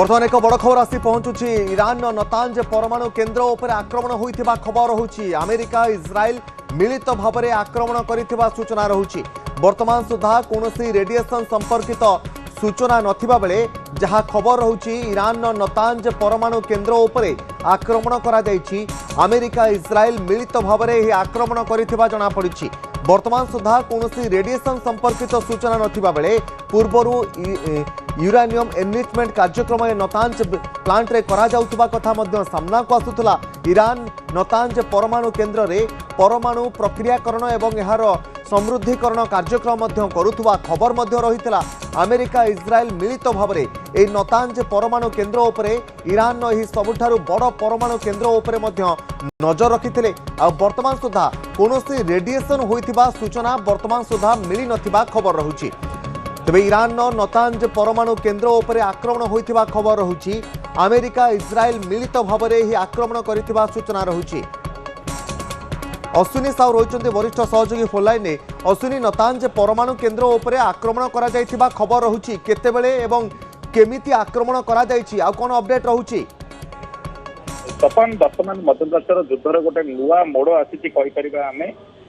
बर्तमान एक बड़ खबर आसी पहुंचुची ईरान नतांज परमाणु केन्द्र उपर आक्रमण होइथिबा खबर रहुची। अमेरिका इस्राएल मिलित भाव में आक्रमण करिथिबा सूचना रहुची। वर्तमान सुधा कोनोसी रेडिएशन संपर्कित सूचना नथिबा बेले जहां खबर रहुची ईरान नतांज परमाणु केन्द्र उपरे आक्रमण करा जायछि। अमेरिका इस्राएल मिलित भाव में आक्रमण करिथिबा जणा पड़िछि। वर्तमान सुधा कोनोसी रेडिएशन संपर्कित सूचना नथिबा बेले पूर्वरु यूरानियम एनरिचमेंट कार्यक्रम नतांज प्लांट रे करा जाउतबा कथा मध्य सामना को आसुतला। ईरान नतांज परमाणु केन्द्र रे परमाणु प्रक्रियाकरण एवं एहार समृद्धिकरण कार्यक्रम मध्य करुथुबा खबर मध्य रहितला। अमेरिका इस्राएल मिलित भाव में ए नतांज परमाणु केन्द्र उपरे ईरान एही सबुठारु बड़ परमाणु केन्द्र उपरे मध्य नजर रखिथिले। आ वर्तमान सुधा कोनोसी रेडिएशन होइथिबा सूचना वर्तमान सुधा मिली नथिबा खबर रहुची। तेबे ईरान नतांज परमाणु केन्द्र उपरे आक्रमण होइथिबा खबर रहुची। अमेरिका इस्राएल मिलित भाव में ही आक्रमण करिथिबा सूचना रहुची। अश्विनी साहू रही वरिष्ठ सहयोगी फोनलाइन ने। अश्विनी, नतांज परमाणु केन्द्र उपरे आक्रमण करा जायथिबा खबर रहुची, केतेबेले एवं केमिति आक्रमण करा जायछि आ कोन अपडेट रहुची? वर्तमान मध्यप्राच्यर युद्धर गोटे नुआ मोड़ आसी कहीपर आम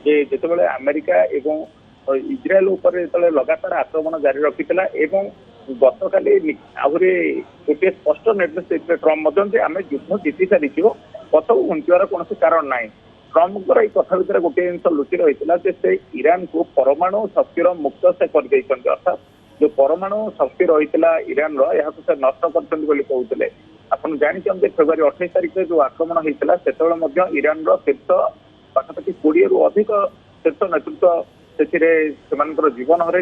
जे जितेबाला अमेरिका एवं इस्राएल उपर लगातार आक्रमण जारी रखी गत काली आहरी गोटे स्पष्ट निर्देश देते ट्रम्प आम युद्ध जीति सारी पछक घुंचार कौन कारण ना। ट्रम्पर ये कथा भर गोटे जिन लुचि रही से ईरान को परमाणु शक्तिर मुक्त से कर अर्थात जो परमाणु शक्ति रही ईरान से नष्ट करते आप जानते फेब्रुआरी 28 तारिख जो आक्रमण होता से ईरान शीर्ष पाखापाखि 20 रु अधिक शीर्ष नेतृत्व से जीवन हर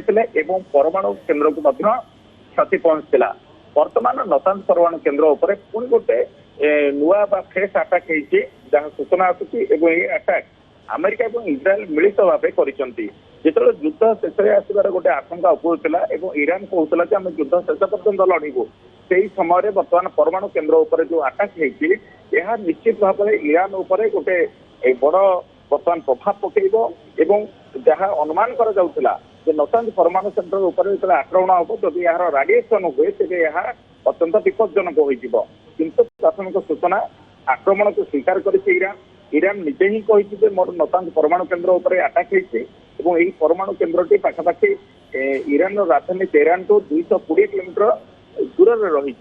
परमाणु केन्द्र को क्षति पहुंचला। वर्तमान नतांज परमाणु केन्द्र उपर पुणी गोटे नुआ फ्रेश अटाक जहाँ सूचना आसूची अटाक अमेरिका और इस्राएल मिलित भाव कर युद्ध शेष आसबार गोटे आशंका उपजा ईरान कहूला कि आम युद्ध शेष पर्यंत लड़ू से समय बर्तमान परमाणु केन्द्र उपर जो अटाक यह निश्चित भाव में ईरान उपर गोटे बड़ बर्तमान प्रभाव पकड़ जहाँ अनुमान करा नतांज परमाणु सेंटर उपर जो आक्रमण हम जदि यार रेडिएशन हुए तेज यह अत्यंत विपज्जनक हो प्राथमिक सूचना आक्रमण को स्वीकार कर ईरान निजे ही कही मोर नतांज परमाणु केन्द्र उपर अटाक होती परमाणु केन्द्रटी पाखापाखि ईरान राजधानी तेहरान को 220 किलोमीटर दूर रही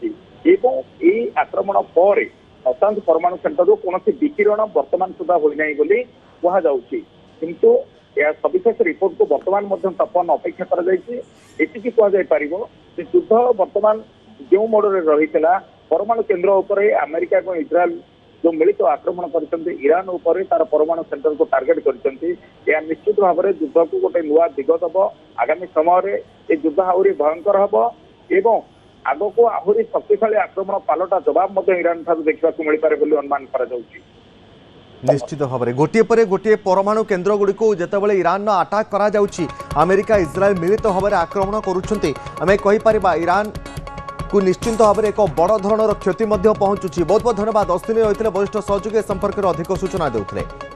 आक्रमण पर नतांज परमाणु सेंटर कौन विकिरण वर्तमान सुधा होना कहुच्छी किंतु यह सविशेष रिपोर्ट को वर्तमान तापमान अपेक्षा कर युद्ध वर्तमान जो मोड़ रही परमाणु केन्द्र उपर अमेरिका और इस्राएल जो मिलित आक्रमण कर ईरान उपर तार परमाणु सेंटर को टार्गेट कर निश्चित भाव में युद्ध को गोटे नुआ दिग दब। आगामी समय युद्ध आहरी भयंकर हम एवं आग को आहरी शक्तिशाली आक्रमण पालटा जवाब ईरान ठार देखा मिल पारे अनुमान कर। निश्चित भाव में गोटे पर गोटे परमाणु केन्द्र गुड़िक जितेबाला ईरान अटाक करा जाउछि, अमेरिका इस्राएल मिलित भाव में आक्रमण करुछन्ति आमे कहि परिबा ईरान को निश्चित भाव में एक बड़ धरणर क्षति पहुंचुछि। बहुत बहुत धन्यवाद। अश्विनी रही वरिष्ठ सहयोगी संपर्क में अधिक सूचना देउथिले।